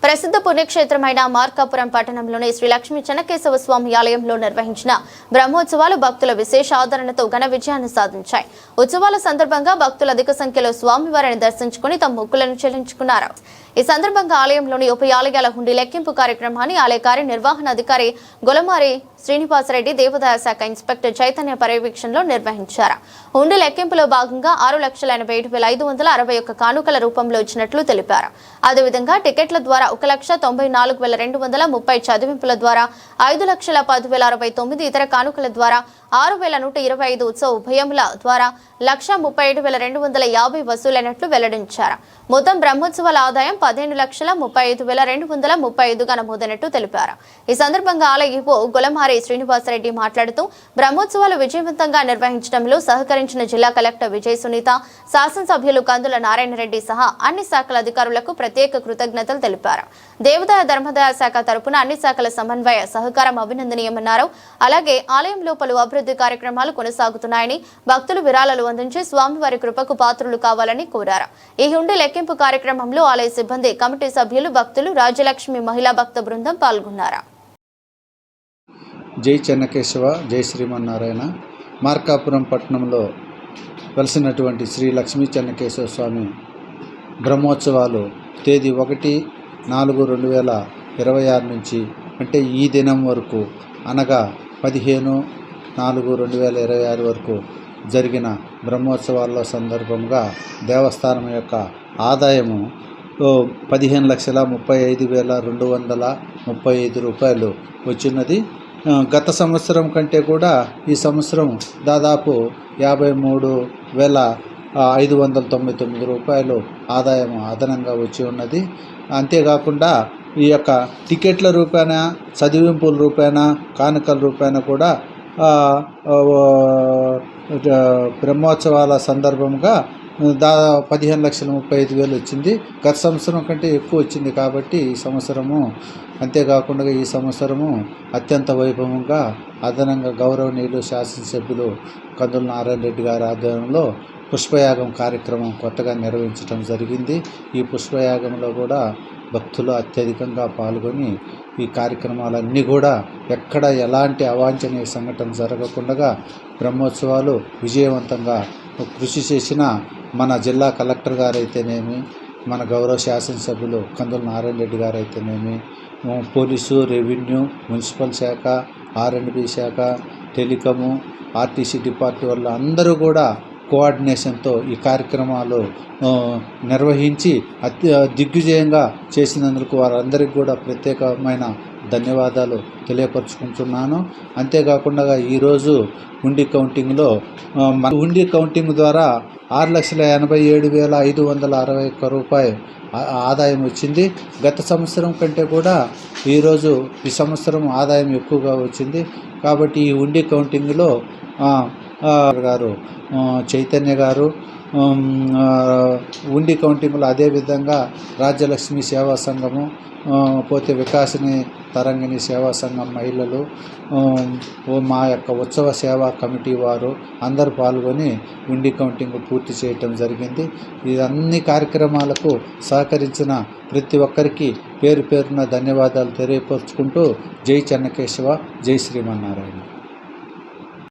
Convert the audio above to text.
ప్రసిద్ధ పుణ్యక్షేత్రమైన మార్కాపురం పట్టణంలోని శ్రీ లక్ష్మీ చెన్నకేశవ స్వామి ఆలయంలో నిర్వహించిన బ్రహ్మోత్సవాలు భక్తుల విశేష ఆదరణతో ఘన విజయాన్ని సాధించాయి. ఉత్సవాల సందర్భంగా భక్తులు అధిక సంఖ్యలో స్వామివారిని దర్శించుకుని తమ మొక్కులను చెల్లించుకున్నారు. ఈ సందర్భంగా ఆలయంలోని ఉప ఆలయాల హుండీ లెక్కింపు కార్యక్రమాన్ని ఆలయ కార్యనిర్వహణాధికారి గొలమారి శ్రీనివాసరెడ్డి, దేవాదాయ శాఖ ఇన్స్పెక్టర్ చైతన్య పర్యవేక్షణలో నిర్వహించారు. హుండీ లెక్కింపులో భాగంగా 6,87,561 కానుకల రూపంలో ఇచ్చినట్లు తెలిపారు. అదేవిధంగా టికెట్ల ద్వారా 1,94,230, చదివింపుల ద్వారా 5,10,069, ఇతర కానుకల ద్వారా 6,125, ఉత్సవ ఉభయముల ద్వారా 1,37,250 వసూలైనట్లు వెల్లడించారు. మొత్తం బ్రహ్మోత్సవాల ఆదాయం 15,35,235గా నమోదైనట్టు తెలిపారు. ఈ సందర్భంగా ఆలయ ఈవో గొలమారి శ్రీనివాసరెడ్డి మాట్లాడుతూ బ్రహ్మోత్సవాలు విజయవంతంగా నిర్వహించడంలో సహకరించిన జిల్లా కలెక్టర్ విజయ సునీత, శాసనసభ్యులు కందుల నారాయణ రెడ్డి సహా అన్ని శాఖల అధికారులకు ప్రత్యేక కృతజ్ఞతలు తెలిపారు. దేవాదాయ ధర్మదాయ శాఖ తరపున అన్ని శాఖల సమన్వయ సహకారం అభినందనీయమన్నారు. అలాగే ఆలయంలో పలు అభివృద్ధి కార్యక్రమాలు కొనసాగుతున్నాయని, భక్తులు విరాళాలు అందించి స్వామివారి కృపకు పాత్రులు కావాలని కోరారు. ఈ హుండీ లెక్కింపు కార్యక్రమంలో ఆలయ సిబ్బంది, కమిటీ సభ్యులు, భక్తులు, రాజ్యలక్ష్మి మహిళా భక్త బృందం పాల్గొన్నారు. జై చెన్నకేశవ, జై శ్రీమన్నారాయణ. మార్కాపురం పట్టణంలో వెలిసినటువంటి శ్రీ లక్ష్మీ చెన్నకేశవ స్వామి బ్రహ్మోత్సవాలు తేదీ 1/4/2026 నుంచి అంటే ఈ దినం వరకు అనగా 15/4/2026 వరకు జరిగిన బ్రహ్మోత్సవాల సందర్భంగా దేవస్థానం యొక్క ఆదాయము 15,35,235 రూపాయలు వచ్చినది. గత సంవత్సరం కంటే కూడా ఈ సంవత్సరం దాదాపు 53,599 రూపాయలు ఆదాయం అదనంగా వచ్చి ఉన్నది. అంతేకాకుండా ఈ యొక్క టికెట్ల రూపాయన, చదివింపుల రూపాయన, కానుకల రూపాయన కూడా బ్రహ్మోత్సవాల సందర్భంగా 15,35,000 వచ్చింది. గత సంవత్సరం కంటే ఎక్కువ వచ్చింది కాబట్టి ఈ సంవత్సరము, అంతేకాకుండా ఈ సంవత్సరము అత్యంత వైభవంగా అదనంగా గౌరవనీయులు శాసనసభ్యులు కందుల నారాయణ రెడ్డి గారి ఆధ్వర్యంలో పుష్పయాగం కార్యక్రమం కొత్తగా నిర్వహించడం జరిగింది. ఈ పుష్పయాగంలో కూడా భక్తులు అత్యధికంగా పాల్గొని ఈ కార్యక్రమాలన్నీ కూడా ఎక్కడ ఎలాంటి అవాంఛనీయ సంఘటన జరగకుండా బ్రహ్మోత్సవాలు విజయవంతంగా కృషి చేసిన మన జిల్లా కలెక్టర్ గారైతేనేమి, మన గౌరవ శాసనసభ్యులు కందుల నారాయణ రెడ్డి గారైతేనేమి, పోలీసు, రెవెన్యూ, మున్సిపల్ శాఖ, R&B శాఖ, టెలికాము, ఆర్టీసీ డిపార్ట్మెంట్ వాళ్ళు అందరూ కూడా కోఆర్డినేషన్తో ఈ కార్యక్రమాలు నిర్వహించి దిగ్విజయంగా చేసినందుకు వారందరికీ కూడా ప్రత్యేకమైన ధన్యవాదాలు తెలియపరుచుకుంటున్నాను. అంతేకాకుండా ఈరోజు హుండీ కౌంటింగ్లో హుండీ కౌంటింగ్ ద్వారా 6,87,561 రూపాయలు ఆదాయం వచ్చింది. గత సంవత్సరం కంటే కూడా ఈ సంవత్సరం ఆదాయం ఎక్కువగా వచ్చింది. కాబట్టి ఈ హుండీ కౌంటింగ్లో గారు చైతన్య గారు హుండీ కౌంటింగ్లో, అదేవిధంగా రాజ్యలక్ష్మి సేవా సంఘము, పోతే వికాసిని తరంగిణి సేవా సంఘం మహిళలు, మా యొక్క ఉత్సవ సేవా కమిటీ వారు అందరూ పాల్గొని హుండీ కౌంటింగ్ పూర్తి చేయటం జరిగింది. ఈ అన్ని కార్యక్రమాలకు సహకరించిన ప్రతి ఒక్కరికి పేరు పేరున ధన్యవాదాలు తెలియపరుచుకుంటూ జై చెన్నకేశవ, జై శ్రీమన్నారాయణ.